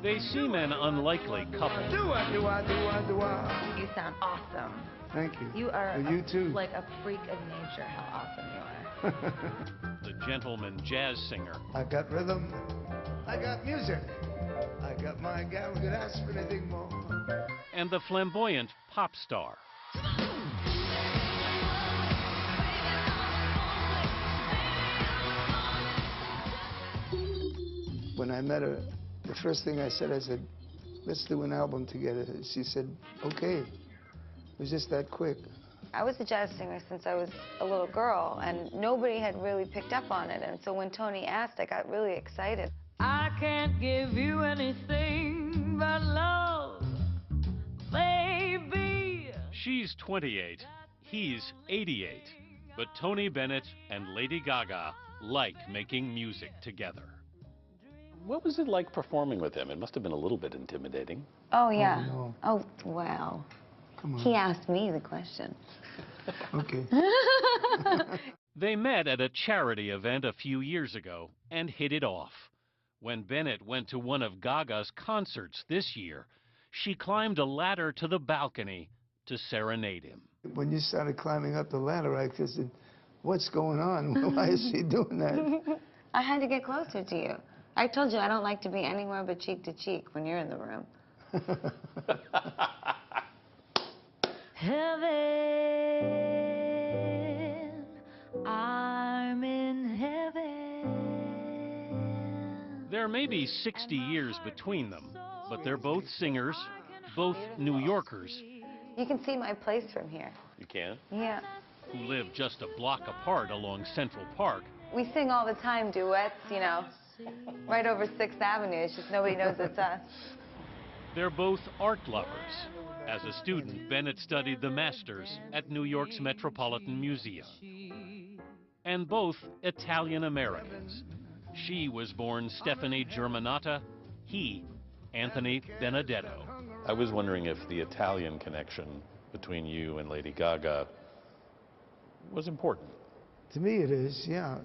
They seem an unlikely couple. You sound awesome. Thank you. You are you too. like a freak of nature, how awesome you are. The gentleman jazz singer. I got rhythm. I got music. I got my gal who could ask for anything more. And the flamboyant pop star. When I met her, the first thing I said, let's do an album together. She said, okay. It was just that quick. I was a jazz singer since I was a little girl, and nobody had really picked up on it. And so when Tony asked, I got really excited. I can't give you anything but love, baby. She's 28, he's 88. But Tony Bennett and Lady Gaga like making music together. What was it like performing with him? It must have been a little bit intimidating. Oh, yeah. Oh, no. Oh, wow. Come on. He asked me the question. Okay. They met at a charity event a few years ago and hit it off. When Bennett went to one of Gaga's concerts this year, she climbed a ladder to the balcony to serenade him. When you started climbing up the ladder, I said, what's going on? Why is she doing that? I had to get closer to you. I told you I don't like to be anywhere but cheek to cheek when you're in the room. Heaven, I'm in heaven. There may be 60 years between them, but they're both singers, both New Yorkers, You can see my place from here. You can? Yeah. who live just a block apart along Central Park. We sing all the time duets, you know, right over 6th Avenue. It's just nobody knows it's us. They're both art lovers. As a student, Bennett studied the masters at New York's Metropolitan Museum. And both Italian-Americans. She was born Stephanie Germanotta, he, Anthony Benedetto. I was wondering if the Italian connection between you and Lady Gaga was important. To me it is, yeah.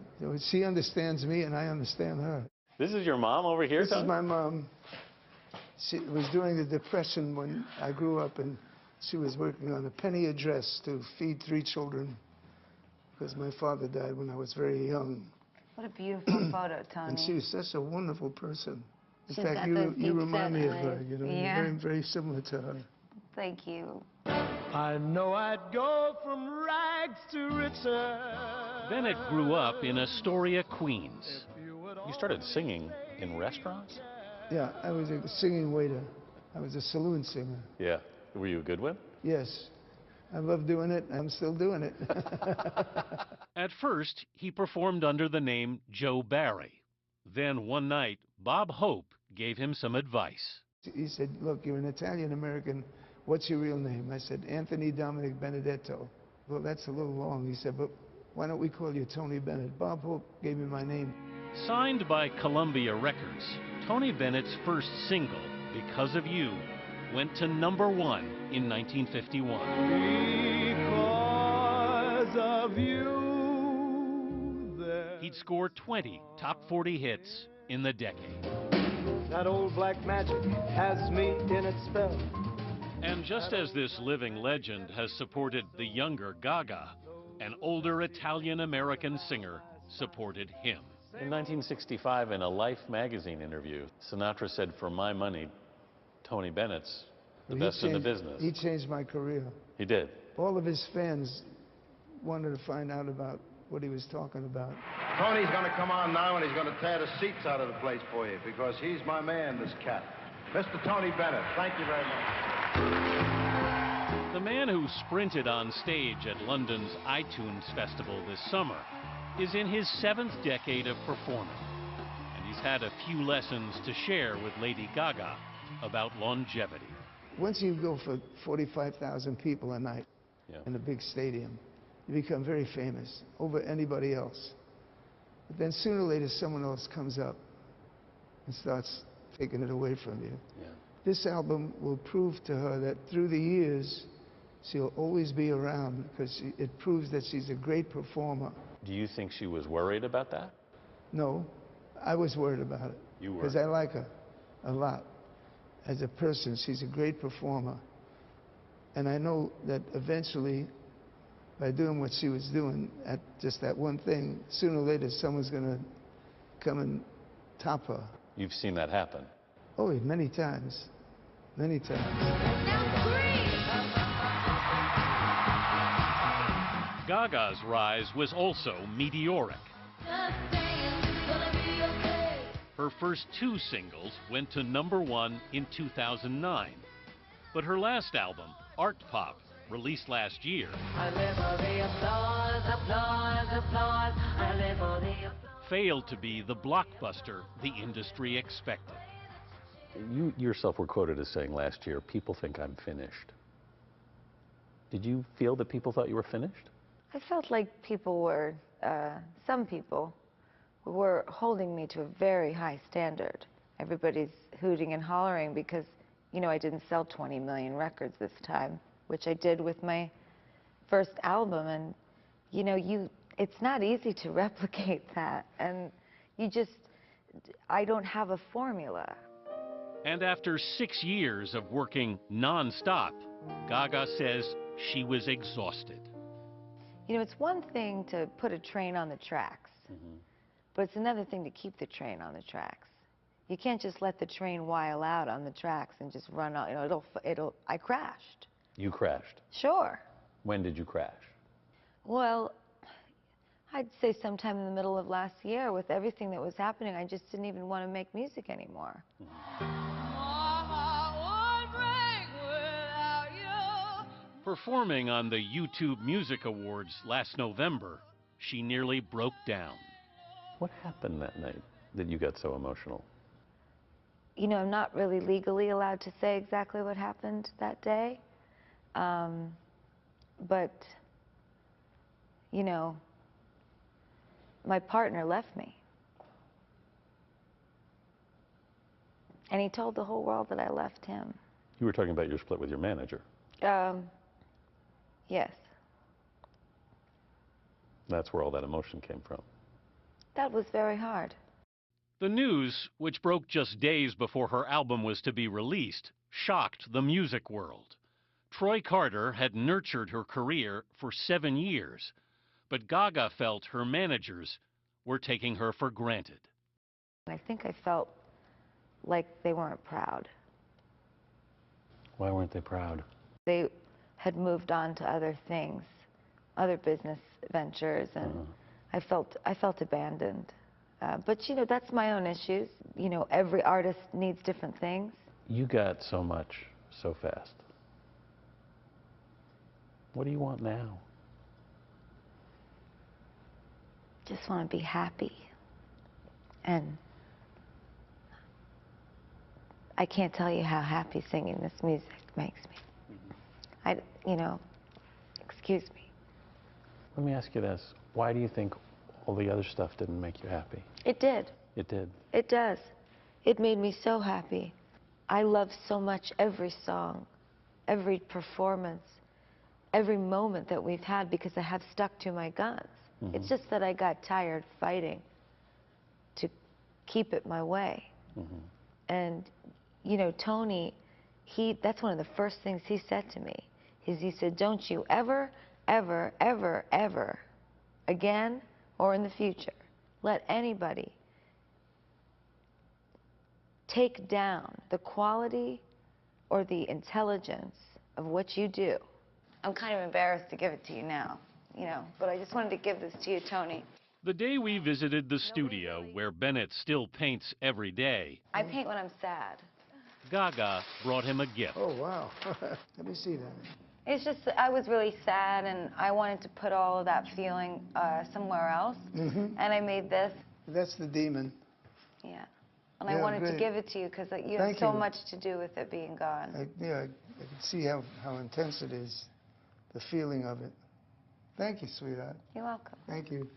She understands me and I understand her. This is your mom over here, This Tony? is my mom. It was during the Depression when I grew up, and she was working on a penny a dress to feed 3 children because my father died when I was very young. What a beautiful photo, Tony. And she was such a wonderful person. In She's fact, got you those deep remind me of set her. eyes. You know, Yeah. you're very, very similar to her. Thank you. I know I'd go from rags to riches. Bennett grew up in Astoria, Queens. You started singing in restaurants? Yeah, I was a singing waiter. I was a saloon singer. Yeah. Were you a good one? Yes. I love doing it. I'm still doing it. At first, he performed under the name Joe Barry. Then one night, Bob Hope gave him some advice. He said, look, you're an Italian-American. What's your real name? I said, Anthony Dominic Benedetto. Well, that's a little long. He said, but why don't we call you Tony Bennett? Bob Hope gave me my name. Signed by Columbia Records, Tony Bennett's first single, Because of You, went to #1 in 1951. Because of you. He'd scored 20 top 40 hits in the decade. That old black magic has me in its spell. And just as this living legend has supported the younger Gaga, an older Italian-American singer supported him. In 1965, in a Life magazine interview, Sinatra said, for my money, Tony Bennett's the best in the business. He changed my career. He did. All of his fans wanted to find out about what he was talking about. Tony's going to come on now and he's going to tear the seats out of the place for you because he's my man, this cat. Mr. Tony Bennett, thank you very much. The man who sprinted on stage at London's iTunes Festival this summer is in his 7th decade of performing, and he's had a few lessons to share with Lady Gaga about longevity. Once you go for 45,000 people a night in a big stadium, you become very famous over anybody else. But then sooner or later, someone else comes up and starts taking it away from you. Yeah. This album will prove to her that through the years, she'll always be around because it proves that she's a great performer. Do you think she was worried about that? No, I was worried about it. You were? Because I like her a lot. As a person, she's a great performer. And I know that eventually, by doing what she was doing at just that one thing, sooner or later someone's going to come and top her. You've seen that happen. Oh, many times. Many times. Gaga's rise was also meteoric. Her first 2 singles went to #1 in 2009. But her last album, Art Pop, released last year, failed to be the blockbuster the industry expected. You yourself were quoted as saying last year, people think I'm finished. Did you feel that people thought you were finished? I felt like people were, some people were holding me to a very high standard. Everybody's hooting and hollering because, you know, I didn't sell 20 million records this time, which I did with my first album. And, you know, it's not easy to replicate that. And I don't have a formula. And after 6 years of working non-stop, Gaga says she was exhausted. You know, it's one thing to put a train on the tracks, but it's another thing to keep the train on the tracks. You can't just let the train while out on the tracks and just run out. You know, I crashed. You crashed. Sure. When did you crash? Well, I'd say sometime in the middle of last year. With everything that was happening, I just didn't even want to make music anymore. Performing on the YouTube Music Awards last November, she nearly broke down. What happened that night that you got so emotional? You know, I'm not really legally allowed to say exactly what happened that day. But, you know, my partner left me. And he told the whole world that I left him. You were talking about your split with your manager. Yes. That's where all that emotion came from. That was very hard. The news, which broke just days before her album was to be released, shocked the music world. Troy Carter had nurtured her career for 7 years, but Gaga felt her managers were taking her for granted. I think I felt like they weren't proud. Why weren't they proud? They had moved on to other things, other business ventures, and I felt abandoned. But, you know, that's my own issues. You know, every artist needs different things. You got so much so fast. What do you want now? Just want to be happy. And I can't tell you how happy singing this music makes me. You know, excuse me. Let me ask you this. Why do you think all the other stuff didn't make you happy? It did. It did. It does. It made me so happy. I love so much every song, every performance, every moment that we've had because I have stuck to my guns. It's just that I got tired fighting to keep it my way. And, you know, Tony, that's one of the first things he said to me. He said, don't you ever, ever, ever, ever, again or in the future, let anybody take down the quality or the intelligence of what you do. I'm kind of embarrassed to give it to you now, you know, but I just wanted to give this to you, Tony. The day we visited the studio, where Bennett still paints every day, I paint when I'm sad. Gaga brought him a gift. Oh, wow. Let me see that. It's just, I was really sad, and I wanted to put all of that feeling somewhere else. And I made this. That's the demon. Yeah. And Yeah, I wanted great. to give it to you because you have Thank so you. much to do with it being gone. I can see how intense it is, the feeling of it. Thank you, sweetheart. You're welcome. Thank you.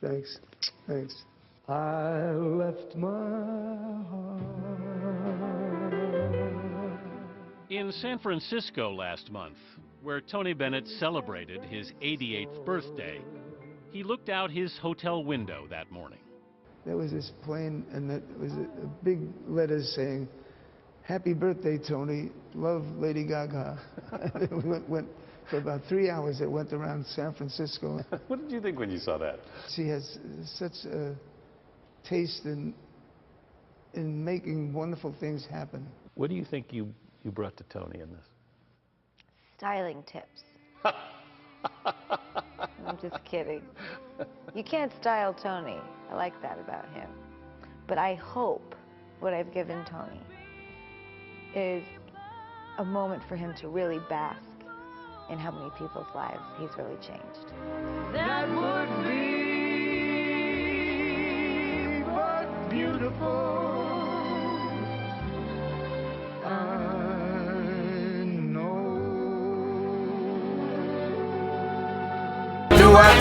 Thanks. Thanks. I left my In San Francisco last month, where Tony Bennett celebrated his 88th birthday, he looked out his hotel window that morning. There was this plane, and it was a big letter saying, "Happy birthday, Tony. Love, Lady Gaga." It went for about 3 hours. It went around San Francisco. What did you think when you saw that? She has such a taste in making wonderful things happen. What do you think you brought to Tony in this? Styling tips. I'm just kidding. You can't style Tony. I like that about him. But I hope what I've given Tony is a moment for him to really bask in how many people's lives he's really changed. That would be but beautiful. Do I